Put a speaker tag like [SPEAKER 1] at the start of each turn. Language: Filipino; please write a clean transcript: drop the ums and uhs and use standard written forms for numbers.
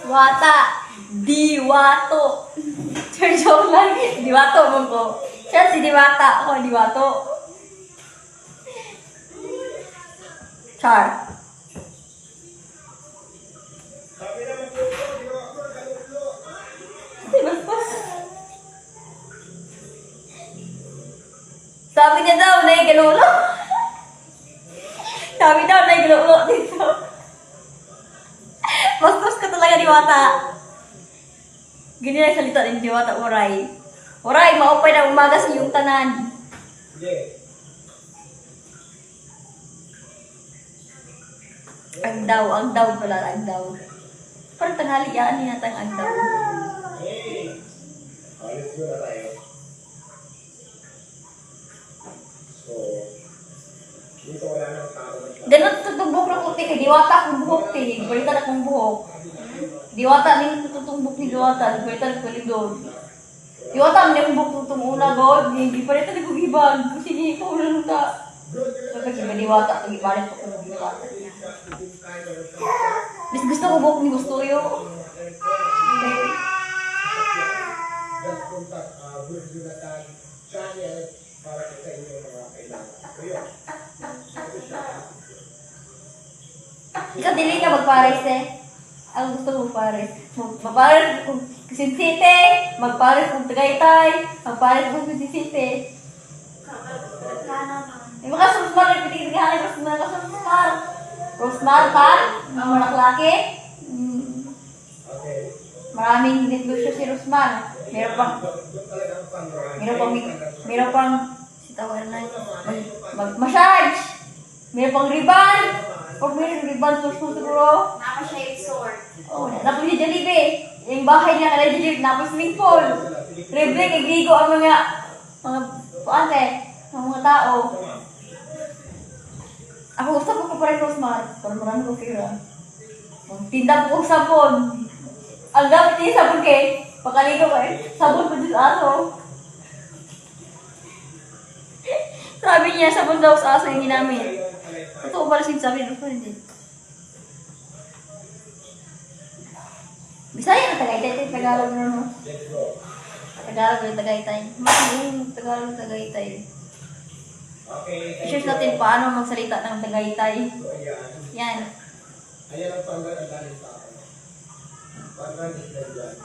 [SPEAKER 1] Wata. Diwato. Sir, joke lang. Diwato mo ko. Siya si Diwata. Ako, Diwato. Char. Sabi niya daw, naigalulo. Sabi daw, naigalulo dito. Bastos ka talaga, Diwata. Ganyan ang salita ni Diwata, Oray. Oray, maupay na umaga sa iyong tanan. Ang daw pala, ang daw. Parang tanghali yan, yata ang daw.
[SPEAKER 2] Hey! Alis ko na tayo. So, dito wala nang tao.
[SPEAKER 1] Ganun tutumbok ng puti kay Diwata akong buhok eh. Balitan akong buhok. Diwata din tutumbok ni Diwata. Balitan ko doon. Diwata ang nembok tutong una God. Hindi pa rin ito nagugibag. Sige, ikaw lang ka. So kasi ba Diwata, nag-ibalik ko kung Diwata niya. Mas gusto ko buhok ni Gusto yun. Okay.
[SPEAKER 2] Just contact Bruce Jonathan channel para sa inyo mga kailangan. So yun.
[SPEAKER 1] Ikaw dili ka magpares eh. Ang gusto mo pares. Magpares kung Quezon City, magpares kung Tagaytay, magpares kung Quezon City. Yung mga susmar, pitigil-tigihan yung mga susmar. Rosmar ka? Ang mga laki?
[SPEAKER 2] Okay.
[SPEAKER 1] Maraming negosyo si Rosmar. Meron pang, sitawan na, mag-massage. Meron pang ribbon. Pag meron ribbon, siguro.
[SPEAKER 3] Naka-shave sword.
[SPEAKER 1] Oh, napos si Jollibee. Yung bahay niya kala Jollibee, napos swimming pool. Reble, nagligo ang mga paante, ang mga tao. Ako gusto ko pa rin Rosmar. Pero marami ko kira. Magtinda po sabon. Ang gamit niya sabon kay, pagkaligo ko eh, sabon po sa aso. Sabi niya, sabon daw sa aso yung ginamit. Totoo pala sabi ng friend eh. Bisaya na Tagaytay, Tagalog na no? Tagalog na Tagaytay. Mas yung Tagalog Tagaytay.
[SPEAKER 2] Okay.
[SPEAKER 1] I-search natin paano magsalita ng Tagaytay.
[SPEAKER 2] So ayan.
[SPEAKER 1] Yan.
[SPEAKER 2] Ayan ang panggal ang galing sa akin. Panggal is dyan.